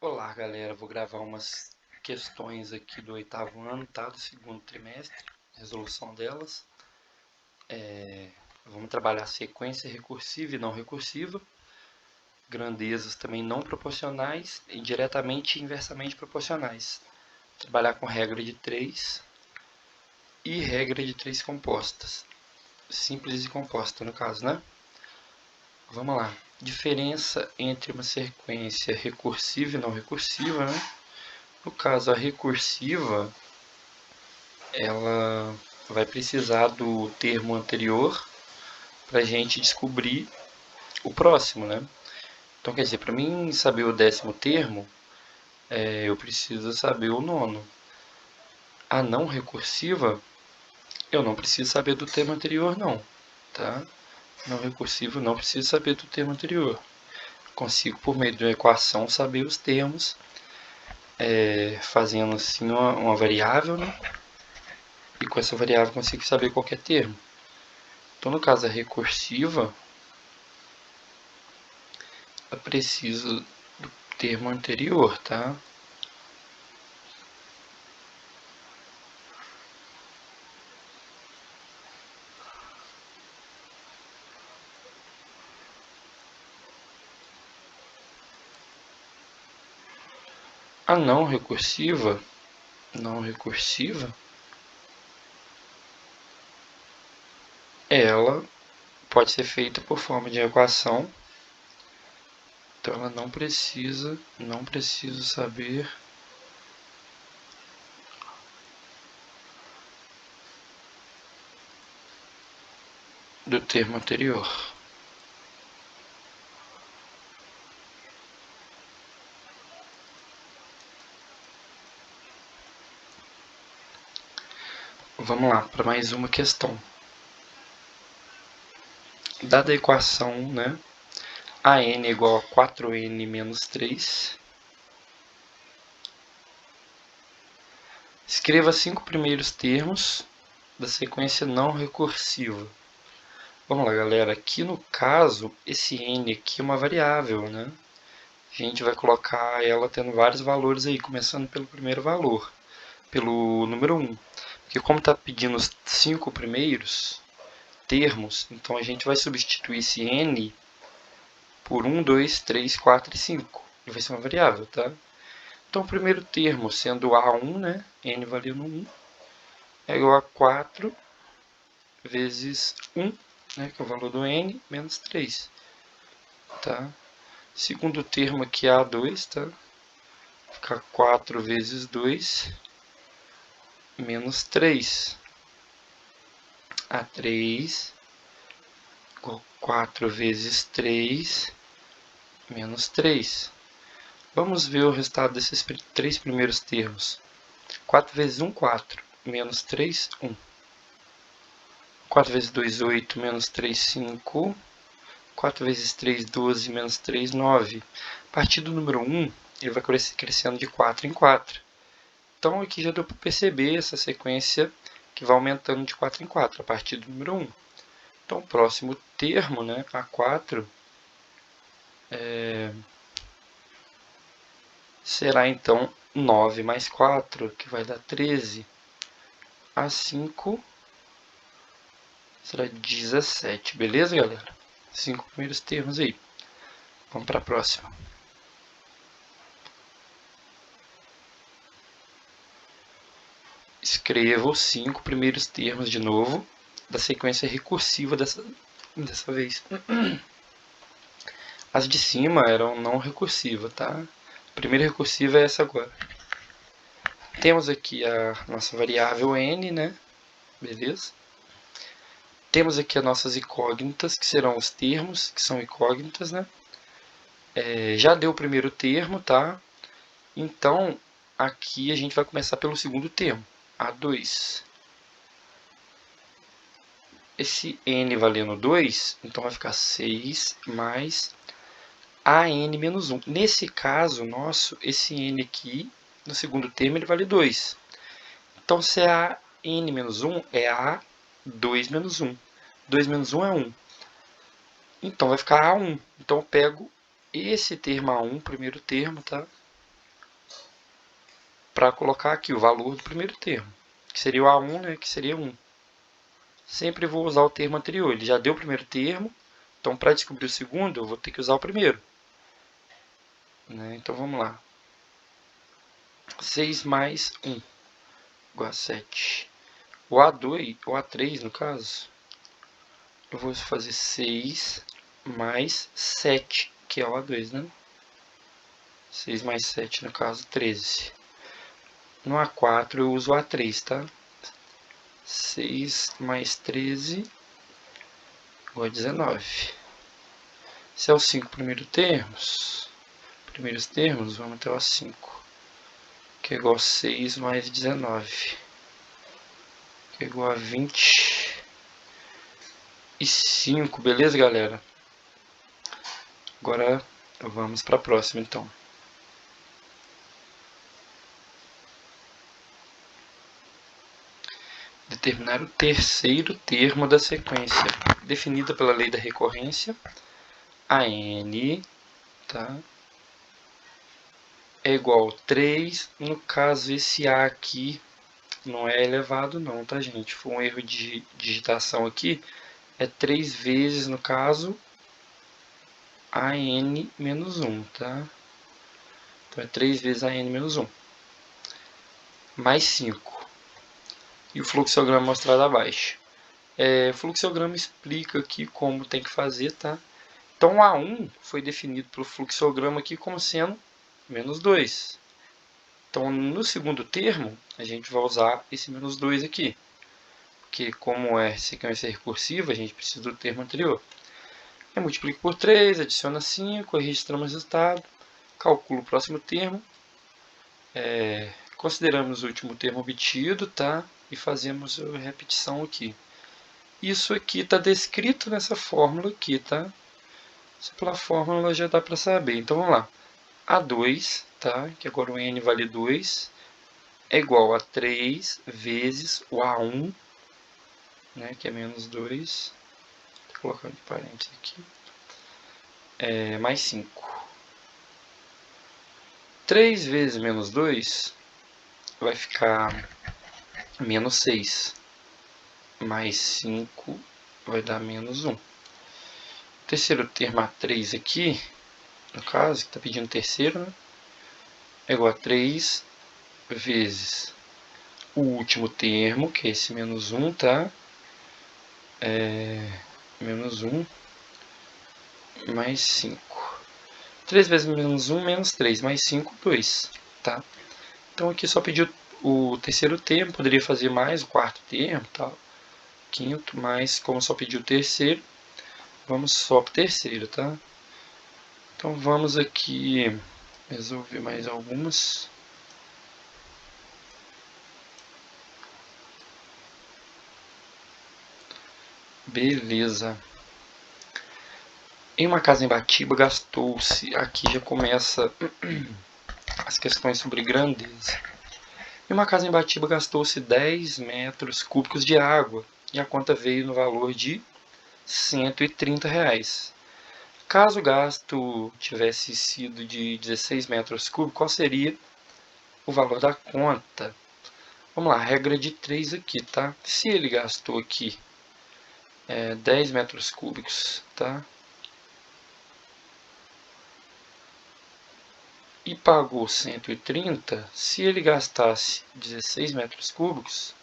Olá, galera. Vou gravar umas questões aqui do oitavo ano, tá? Do segundo trimestre, resolução delas. Vamos trabalhar sequência recursiva e não recursiva, grandezas também não proporcionais e diretamente e inversamente proporcionais. Trabalhar com regra de 3 e regra de 3 compostas. Simples e composta, no caso, né? Vamos lá. Diferença entre uma sequência recursiva e não recursiva, né? No caso, a recursiva, ela vai precisar do termo anterior para a gente descobrir o próximo, né? Então, quer dizer, para mim saber o décimo termo, eu preciso saber o nono. A não recursiva, eu não preciso saber do termo anterior, não, tá? Não recursivo, não preciso saber do termo anterior. Consigo, por meio de uma equação, saber os termos, fazendo assim uma variável, né? E com essa variável consigo saber qualquer termo. Então, no caso da recursiva, eu preciso do termo anterior, tá? A não recursiva, ela pode ser feita por forma de equação. Então ela não preciso saber do termo anterior. Vamos lá para mais uma questão. Dada a equação, né, a n é igual a 4n menos 3, escreva 5 primeiros termos da sequência não recursiva. Vamos lá, galera. Aqui no caso, esse n aqui é uma variável, né? A gente vai colocar ela tendo vários valores aí, começando pelo primeiro valor, pelo número 1. Porque como está pedindo os 5 primeiros termos, então a gente vai substituir esse n por 1, 2, 3, 4 e 5. E vai ser uma variável, tá? Então o primeiro termo, sendo A1, né? N valendo 1, é igual a 4 vezes 1, né? Que é o valor do n, menos 3. Tá? Segundo termo aqui é A2, tá? Fica 4 vezes 2, menos 3. A3 igual a 4 vezes 3, menos 3. Vamos ver o resultado desses três primeiros termos. 4 vezes 1, 4. Menos 3, 1. 4 vezes 2, 8. Menos 3, 5. 4 vezes 3, 12. Menos 3, 9. A partir do número 1, ele vai crescendo de 4 em 4. Então, aqui já deu para perceber essa sequência que vai aumentando de 4 em 4, a partir do número 1. Então, o próximo termo, né, A4, será então 9 mais 4, que vai dar 13. A5 será 17, beleza, galera? 5 primeiros termos aí. Vamos para a próxima. Escreva os 5 primeiros termos de novo da sequência recursiva dessa vez. As de cima eram não recursivas, tá? A primeira recursiva é essa agora. Temos aqui a nossa variável n, né? Beleza? Temos aqui as nossas incógnitas, que serão os termos, que são incógnitas, né? Já deu o primeiro termo, tá? Então, aqui a gente vai começar pelo segundo termo, A2. Esse n valendo 2, então vai ficar 6 mais AN menos 1. Nesse caso nosso, esse n aqui, no segundo termo, ele vale 2. Então, se é AN menos 1, é A2 menos 1. 2 menos 1 é 1. Então, vai ficar A1. Então, eu pego esse termo A1, primeiro termo, tá? para colocar aqui o valor do primeiro termo, que seria o A1, né, que seria 1. Sempre vou usar o termo anterior, ele já deu o primeiro termo, então para descobrir o segundo eu vou ter que usar o primeiro. Né? Então vamos lá. 6 mais 1 igual a 7. O A2, o A3 no caso, eu vou fazer 6 mais 7, que é o A2, né? 6 mais 7, no caso, 13. No A4 eu uso o A3, tá? 6 mais 13 igual a 19. Se é os 5 primeiros termos, vamos até o A5, que é igual a 6 mais 19, que é igual a 25, beleza, galera? Agora vamos para a próxima, então. Determinar o terceiro termo da sequência, definida pela lei da recorrência. A n, tá, é igual a 3. No caso, esse A aqui não é elevado não, tá, gente? Foi um erro de digitação aqui. É 3 vezes, no caso, AN menos 1, tá? Então, é 3 vezes AN menos 1. Mais 5. E o fluxograma mostrado abaixo. O fluxograma explica aqui como tem que fazer, tá? Então, o A1 foi definido pelo fluxograma aqui como sendo menos 2. Então, no segundo termo, a gente vai usar esse menos 2 aqui. Porque, como é sequência recursiva, a gente precisa do termo anterior. Eu multiplico por 3, adiciona 5, registramos o resultado, calculo o próximo termo, consideramos o último termo obtido, tá? E fazemos a repetição aqui. Isso aqui está descrito nessa fórmula aqui, tá? Só pela fórmula já dá para saber. Então vamos lá. A2, tá? Que agora o n vale 2, é igual a 3 vezes o A1, né? Que é menos 2. Vou colocar de parênteses aqui. Mais 5. 3 vezes menos 2 vai ficar menos 6. Mais 5 vai dar menos 1. O terceiro termo A3 aqui, no caso, que está pedindo terceiro, né? É igual a 3 vezes o último termo, que é esse menos 1, tá? Menos 1 mais 5. 3 vezes menos 1, menos 3, mais 5, 2, tá? Então aqui só pediu o terceiro termo, poderia fazer mais o quarto termo, tal, quinto, mas como só pediu o terceiro, vamos só para o terceiro, tá? Então vamos aqui resolver mais algumas. Beleza. Em uma casa em Batiba gastou-se, aqui já começa as questões sobre grandeza. Em uma casa em Batiba gastou-se 10 metros cúbicos de água e a conta veio no valor de R$130. Caso o gasto tivesse sido de 16 metros cúbicos, qual seria o valor da conta? Vamos lá, regra de 3 aqui, tá? Se ele gastou aqui 10 metros cúbicos, tá? E pagou 130, se ele gastasse 16 metros cúbicos,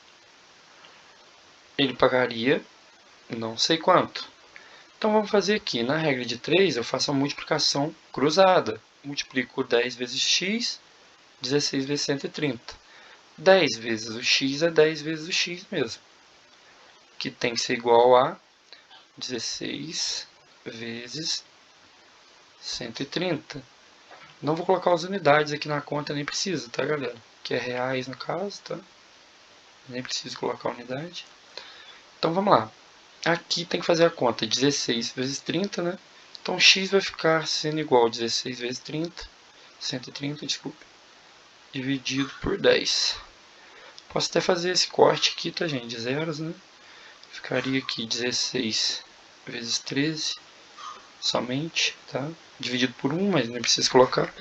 ele pagaria não sei quanto. Então vamos fazer aqui, na regra de 3, eu faço a multiplicação cruzada. Multiplico 10 vezes x, 16 vezes 130. 10 vezes o x é 10 vezes o x mesmo, que tem que ser igual a 16 vezes 130. Não vou colocar as unidades aqui na conta, nem precisa, tá, galera? Que é reais no caso, tá? Nem preciso colocar a unidade. Então vamos lá. Aqui tem que fazer a conta 16 vezes 30, né? Então x vai ficar sendo igual a 16 vezes 30, 130, desculpe, dividido por 10. Posso até fazer esse corte aqui, tá, gente? De zeros, né? Ficaria aqui 16 vezes 13 somente, tá? dividido por 1, mas não precisa colocar.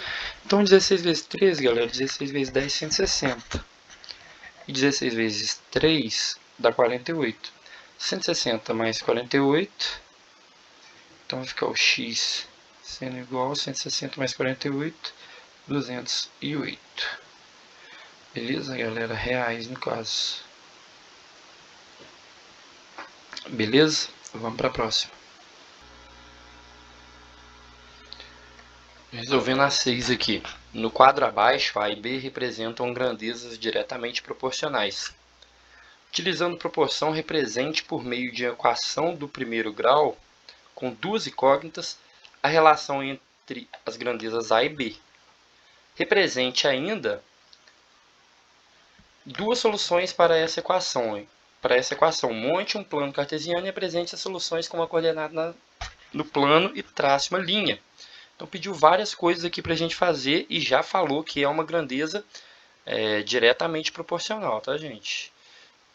Então 16 vezes 13, galera, 16 vezes 10, 160. E 16 vezes 3 dá 48. 160 mais 48, então vai ficar o x sendo igual a 160 mais 48, 208. Beleza, galera? Reais no caso. Beleza? Vamos para a próxima. Resolvendo a 6 aqui. No quadro abaixo, A e B representam grandezas diretamente proporcionais. Utilizando proporção represente por meio de equação do primeiro grau, com duas incógnitas, a relação entre as grandezas A e B. Represente ainda duas soluções para essa equação. Monte um plano cartesiano e apresente as soluções com uma coordenada no plano e trace uma linha. Então pediu várias coisas aqui para a gente fazer e já falou que é uma grandeza diretamente proporcional, tá, gente?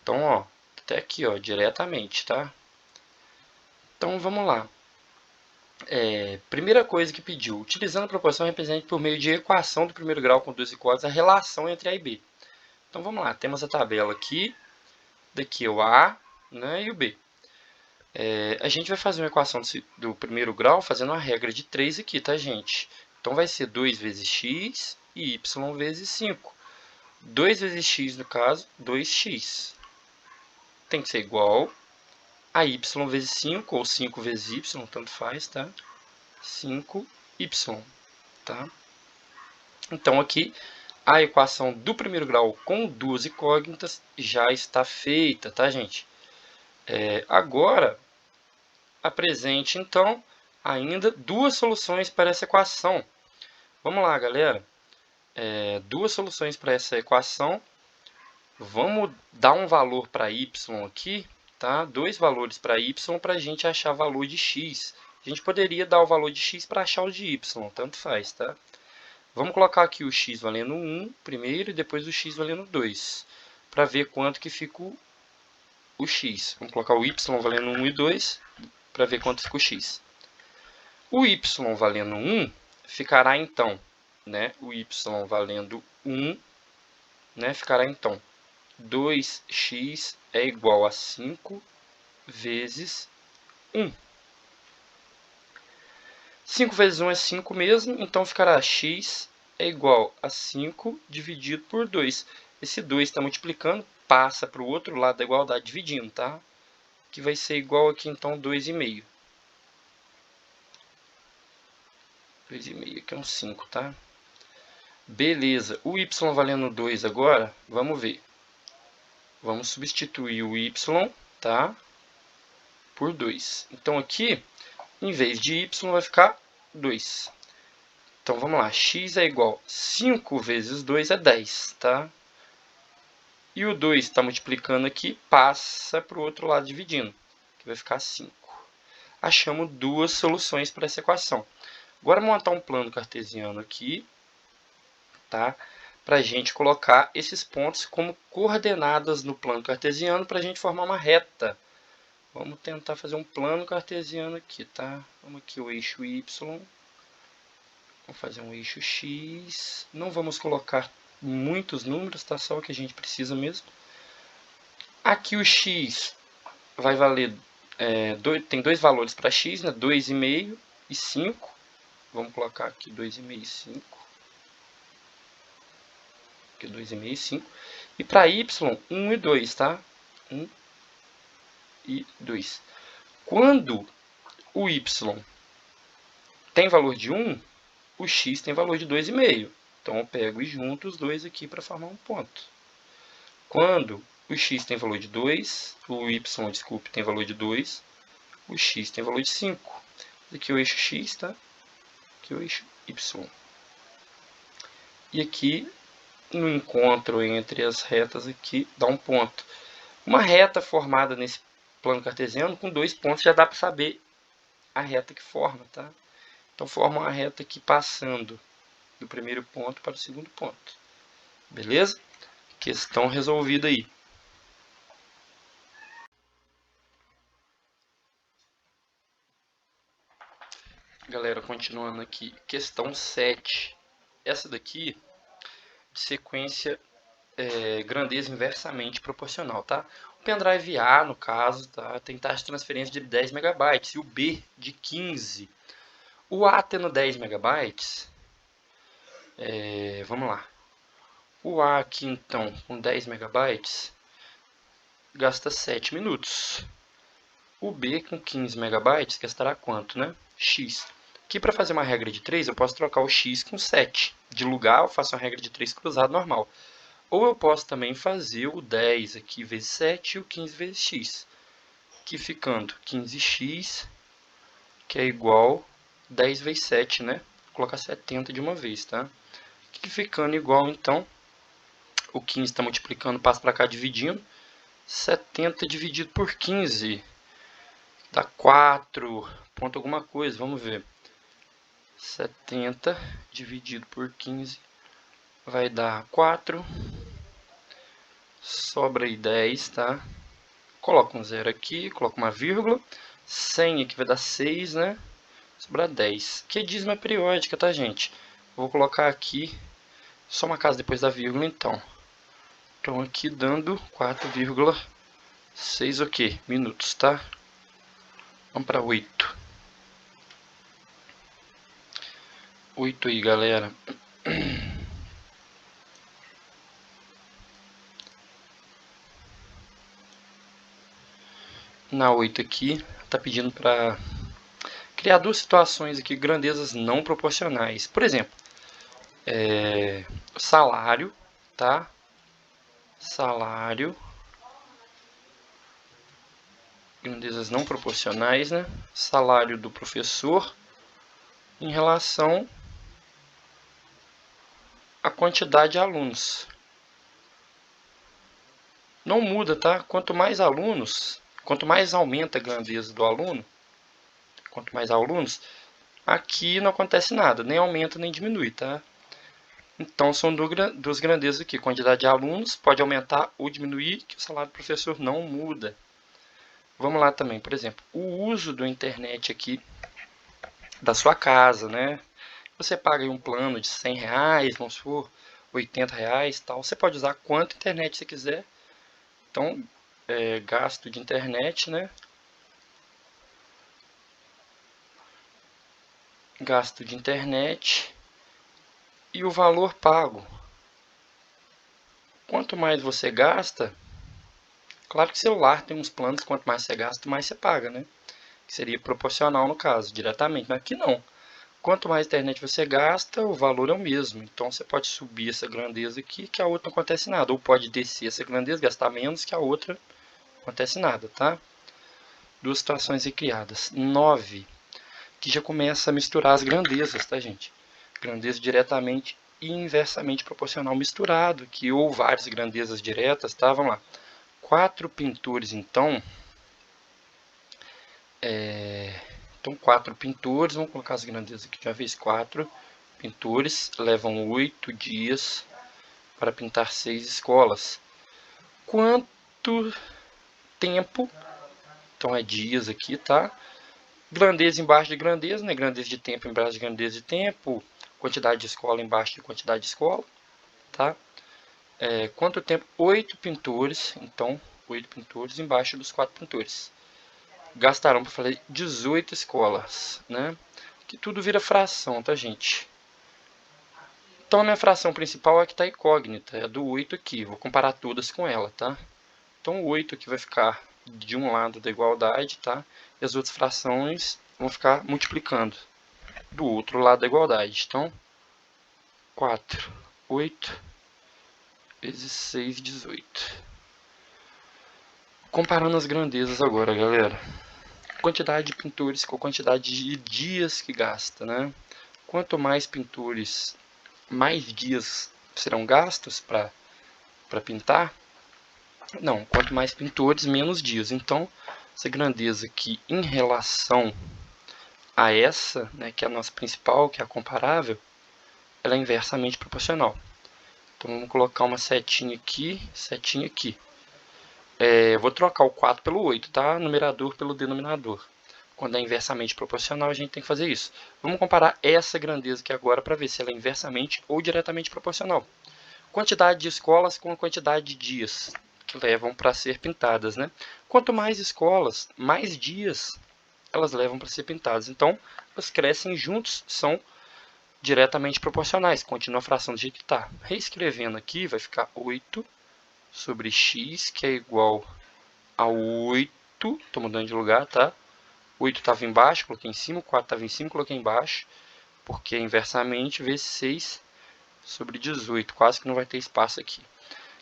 Então, ó, até aqui, ó, diretamente, tá? Então, vamos lá. Primeira coisa que pediu, utilizando a proporção represente por meio de equação do primeiro grau com duas incógnitas a relação entre A e B. Então, vamos lá, temos a tabela aqui, daqui é o A, né, e o B. A gente vai fazer uma equação do primeiro grau fazendo a regra de 3 aqui, tá, gente? Então, vai ser 2 vezes x e y vezes 5. 2 vezes x, no caso, 2x. Tem que ser igual a y vezes 5, ou 5 vezes y, tanto faz, tá? 5y, tá? Então, aqui, a equação do primeiro grau com duas incógnitas já está feita, tá, gente? Agora, apresente, então, ainda duas soluções para essa equação. Vamos lá, galera. Duas soluções para essa equação. Vamos dar um valor para y aqui, tá? Dois valores para y para a gente achar o valor de x. A gente poderia dar o valor de x para achar o de y, tanto faz, tá? Vamos colocar aqui o x valendo 1 primeiro e depois o x valendo 2, para ver quanto que fica o x. Vamos colocar o y valendo 1 e 2, para ver quanto fica o x. O y valendo 1 ficará então, né? O y valendo 1, né? Ficará então 2x é igual a 5 vezes 1. 5 vezes 1 é 5 mesmo, então ficará x é igual a 5 dividido por 2. Esse 2 está multiplicando, passa para o outro lado da igualdade dividindo, tá? Que vai ser igual aqui, então, 2,5. 2,5 aqui é um 5, tá? Beleza, o y valendo 2 agora, vamos ver. Vamos substituir o y, tá? Por 2. Então, aqui, em vez de y, vai ficar 2. Então, vamos lá. X é igual a 5 vezes 2 é 10, tá? E o 2 está multiplicando aqui, passa para o outro lado dividindo, que vai ficar 5. Achamos duas soluções para essa equação. Agora, montar um plano cartesiano aqui, tá? Para a gente colocar esses pontos como coordenadas no plano cartesiano para a gente formar uma reta. Vamos tentar fazer um plano cartesiano aqui, tá? Vamos aqui o eixo y. Vamos fazer um eixo x. Não vamos colocar muitos números, tá? Só o que a gente precisa mesmo. Aqui o x vai valer... tem dois valores para x, né? 2,5 e 5. Vamos colocar aqui 2,5 e 5. Aqui 2,5 e 5. E para y, 1 e 2, tá? 1 e 2. Quando o y tem valor de 1, o x tem valor de 2,5. Então, eu pego e junto os dois aqui para formar um ponto. Quando o x tem valor de 2, o y, desculpe, tem valor de 2, o x tem valor de 5. Aqui é o eixo x, tá? Aqui é o eixo y. E aqui, no encontro entre as retas aqui, dá um ponto. Uma reta formada nesse plano cartesiano, com dois pontos, já dá para saber a reta que forma, tá? Então, forma uma reta aqui passando do primeiro ponto para o segundo ponto. Beleza? Questão resolvida aí. Galera, continuando aqui, questão 7. Essa daqui, de sequência, grandeza inversamente proporcional, tá? O pendrive A, no caso, tá, tem taxa de transferência de 10 megabytes e o B de 15. O A tendo 10 megabytes, vamos lá. O A aqui, então, com 10 megabytes, gasta 7 minutos. O B com 15 megabytes gastará quanto, né? X. Aqui, para fazer uma regra de 3, eu posso trocar o X com 7. De lugar, eu faço uma regra de 3 cruzado normal. Ou eu posso também fazer o 10 aqui vezes 7 e o 15 vezes x. Aqui ficando 15x, que é igual 10 vezes 7, né? Vou colocar 70 de uma vez, tá? Aqui ficando igual, então, o 15 está multiplicando, passa para cá dividindo. 70 dividido por 15 dá 4 ponto alguma coisa, vamos ver. 70 dividido por 15 vai dar 4. Sobra aí 10, tá? Coloca um zero aqui, coloca uma vírgula. 100 aqui vai dar 6, né? Sobra 10. Que é dízima periódica, tá, gente? Vou colocar aqui só uma casa depois da vírgula, então. Então, aqui dando 4,6 o quê? Minutos, tá? Vamos para 8. 8 aí, galera. Na 8 aqui, tá pedindo para criar duas situações aqui, grandezas não proporcionais. Por exemplo, salário, tá? Salário, grandezas não proporcionais, né? Salário do professor em relação à quantidade de alunos. Não muda, tá? Quanto mais alunos, quanto mais aumenta a grandeza do aluno, quanto mais alunos, aqui não acontece nada, nem aumenta nem diminui, tá? Então são duas grandezas aqui, quantidade de alunos pode aumentar ou diminuir, que o salário do professor não muda. Vamos lá também, por exemplo, o uso da internet aqui da sua casa, né? Você paga aí um plano de R$100, vamos supor, R$80, tal. Você pode usar quanta internet você quiser. Então, gasto de internet, né? Gasto de internet e o valor pago. Quanto mais você gasta, claro que celular tem uns planos, quanto mais você gasta, mais você paga, né? Que seria proporcional no caso, diretamente. Mas aqui não. Quanto mais internet você gasta, o valor é o mesmo. Então você pode subir essa grandeza aqui, que a outra não acontece nada. Ou pode descer essa grandeza, gastar menos, que a outra não acontece nada, tá? Duas situações aí criadas. 9, que já começa a misturar as grandezas, tá, gente? Grandeza diretamente e inversamente proporcional misturado, que ou várias grandezas diretas, tá? Vamos lá. 4 pintores, então. Então, 4 pintores, vamos colocar as grandezas aqui de uma vez. 4 pintores levam 8 dias para pintar 6 escolas. Quanto tempo? Então, é dias aqui, tá? Grandeza embaixo de grandeza, né? Grandeza de tempo embaixo de grandeza de tempo. Quantidade de escola embaixo de quantidade de escola, tá? Quanto tempo? 8 pintores, então 8 pintores embaixo dos 4 pintores. Gastarão para fazer 18 escolas, né? Que tudo vira fração, tá, gente? Então a minha fração principal é que está incógnita, é a do 8 aqui. Vou comparar todas com ela, tá? Então o 8 aqui vai ficar de um lado da igualdade, tá? E as outras frações vão ficar multiplicando do outro lado da igualdade. Então, 4, 8 vezes 6, 18. Comparando as grandezas agora, galera. Quantidade de pintores com a quantidade de dias que gasta, né? Quanto mais pintores, mais dias serão gastos para pintar. Não, quanto mais pintores, menos dias. Então, essa grandeza aqui em relação a essa, né, que é a nossa principal, que é a comparável, ela é inversamente proporcional. Então, vamos colocar uma setinha aqui, setinha aqui. Vou trocar o 4 pelo 8, tá? Numerador pelo denominador. Quando é inversamente proporcional, a gente tem que fazer isso. Vamos comparar essa grandeza aqui agora para ver se ela é inversamente ou diretamente proporcional. Quantidade de escolas com a quantidade de dias que levam para ser pintadas, né? Quanto mais escolas, mais dias elas levam para ser pintadas. Então, elas crescem juntos, são diretamente proporcionais. Continua a fração do jeito que está. Reescrevendo aqui, vai ficar 8 sobre x, que é igual a 8. Estou mudando de lugar, tá? 8 estava embaixo, coloquei em cima. 4 estava em cima, coloquei embaixo. Porque inversamente, vezes 6 sobre 18. Quase que não vai ter espaço aqui.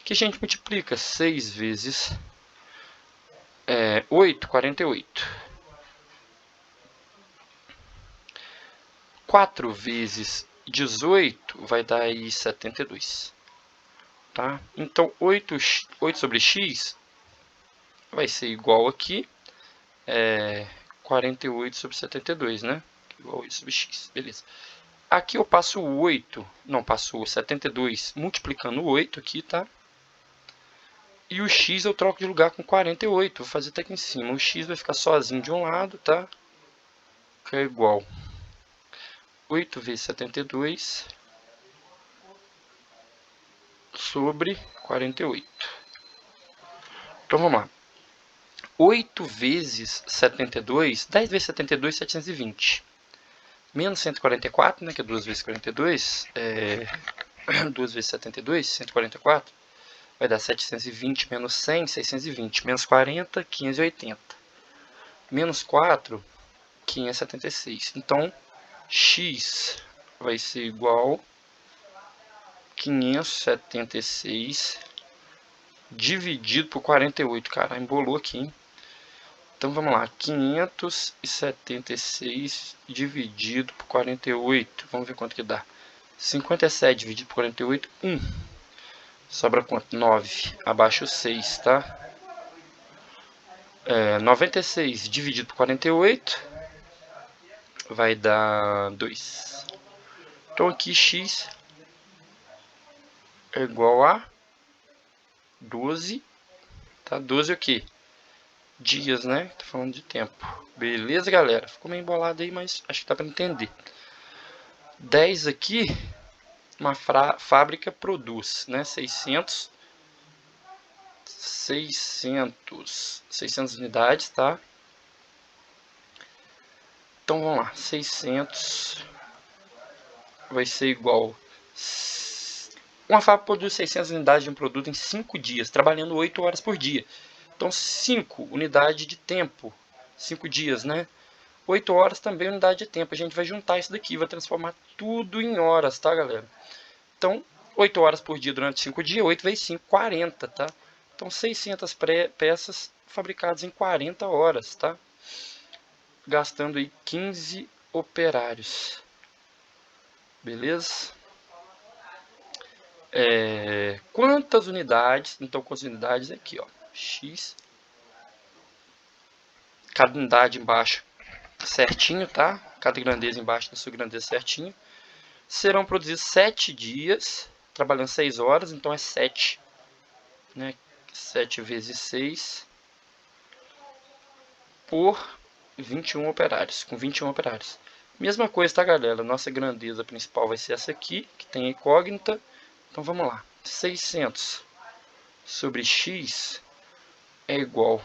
Aqui a gente multiplica 6 vezes 8, 48. 4 vezes 18 vai dar aí 72. Tá? Então, 8 sobre x vai ser igual aqui, 48 sobre 72, né? Igual a 8 sobre x, beleza. Aqui eu passo 8, não, passo 72 multiplicando 8 aqui, tá? E o x eu troco de lugar com 48, vou fazer até aqui em cima. O x vai ficar sozinho de um lado, tá? Que é igual 8 vezes 72 sobre 48. Então vamos lá. 8 vezes 72, 10 vezes 72, 720. Menos 144, né, que é 2 vezes 42, 2 vezes 72, 144, vai dar 720 menos 100, 620. Menos 40, 580. Menos 4, 576. Então, x vai ser igual a 576 dividido por 48. Cara, embolou aqui, hein? Então, vamos lá. 576 dividido por 48. Vamos ver quanto que dá. 57 dividido por 48, 1. Sobra quanto? 9. Abaixo 6, tá? 96 dividido por 48 vai dar 2. Então, aqui x é igual a 12. Tá? 12 o quê? Dias, né? Tô falando de tempo. Beleza, galera? Ficou meio embolado aí, mas acho que dá para entender. 10 aqui, uma fábrica produz, né? 600 unidades, tá? Então vamos lá, 600 vai ser igual. Uma fábrica produz 600 unidades de um produto em 5 dias, trabalhando 8 horas por dia. Então 5 unidades de tempo, 5 dias, né? 8 horas também é unidade de tempo. A gente vai juntar isso daqui, vai transformar tudo em horas, tá, galera? Então, 8 horas por dia durante 5 dias, 8 vezes 5, 40, tá? Então, 600 peças fabricadas em 40 horas, tá? Gastando aí 15 operários. Beleza? Quantas unidades? Então, com as unidades aqui, ó. X. Cada unidade embaixo certinho, tá? Cada grandeza embaixo da sua grandeza certinho. Serão produzidos 7 dias, trabalhando 6 horas, então é 7. Né? 7 vezes 6 por 21 operários, com 21 operários. Mesma coisa, tá, galera? Nossa grandeza principal vai ser essa aqui, que tem a incógnita. Então, vamos lá. 600 sobre x é igual a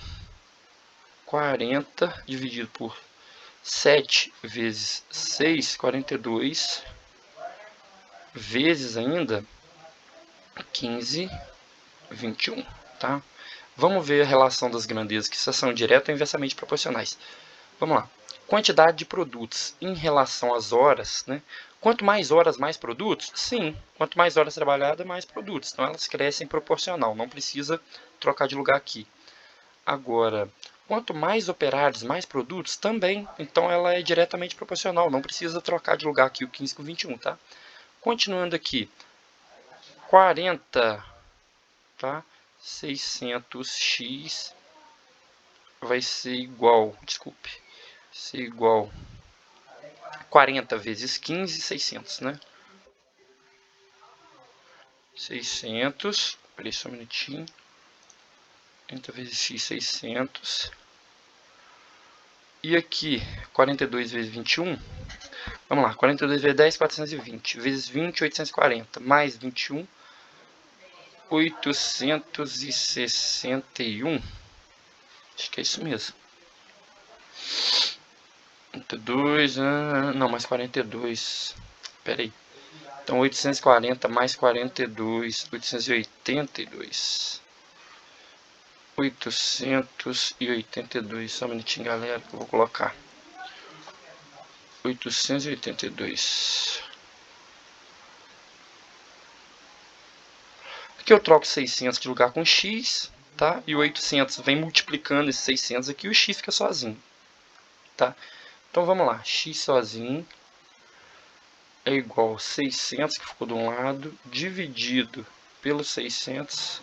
40 dividido por 7 vezes 6, 42, vezes ainda 15, 21, tá? Vamos ver a relação das grandezas, que são direta ou inversamente proporcionais. Vamos lá. Quantidade de produtos em relação às horas, né? Quanto mais horas, mais produtos? Sim. Quanto mais horas trabalhadas, mais produtos. Então, elas crescem proporcional. Não precisa trocar de lugar aqui. Agora, quanto mais operários, mais produtos? Também. Então, ela é diretamente proporcional. Não precisa trocar de lugar aqui o 15 com 21, tá? Continuando aqui. 40, tá? 600x vai ser igual, desculpe, ser igual 40 vezes 15, 600, né? 600, peraí só um minutinho. 40 vezes x, 600. E aqui, 42 vezes 21. Vamos lá, 42 vezes 10, 420. Vezes 20, 840. Mais 21, 861. Acho que é isso mesmo. 42, não, mais 42. Pera aí. Então, 840 mais 42, 882. 882. Só um minutinho, galera, que eu vou colocar. 882. Aqui eu troco 600 de lugar com x, tá? E o 800 vem multiplicando esses 600 aqui e o x fica sozinho, tá? Então vamos lá, x sozinho é igual a 600, que ficou de um lado, dividido pelo 600,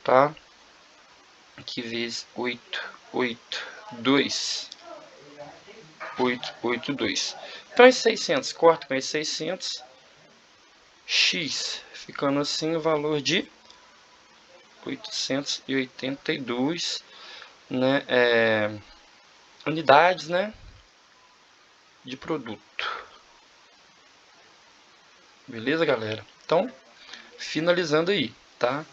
tá? Aqui vezes 882. 882. Então esse 600 corta com esse 600, x ficando assim o valor de 882, né, unidades, né, de produto. Beleza, galera? Então, finalizando aí, tá?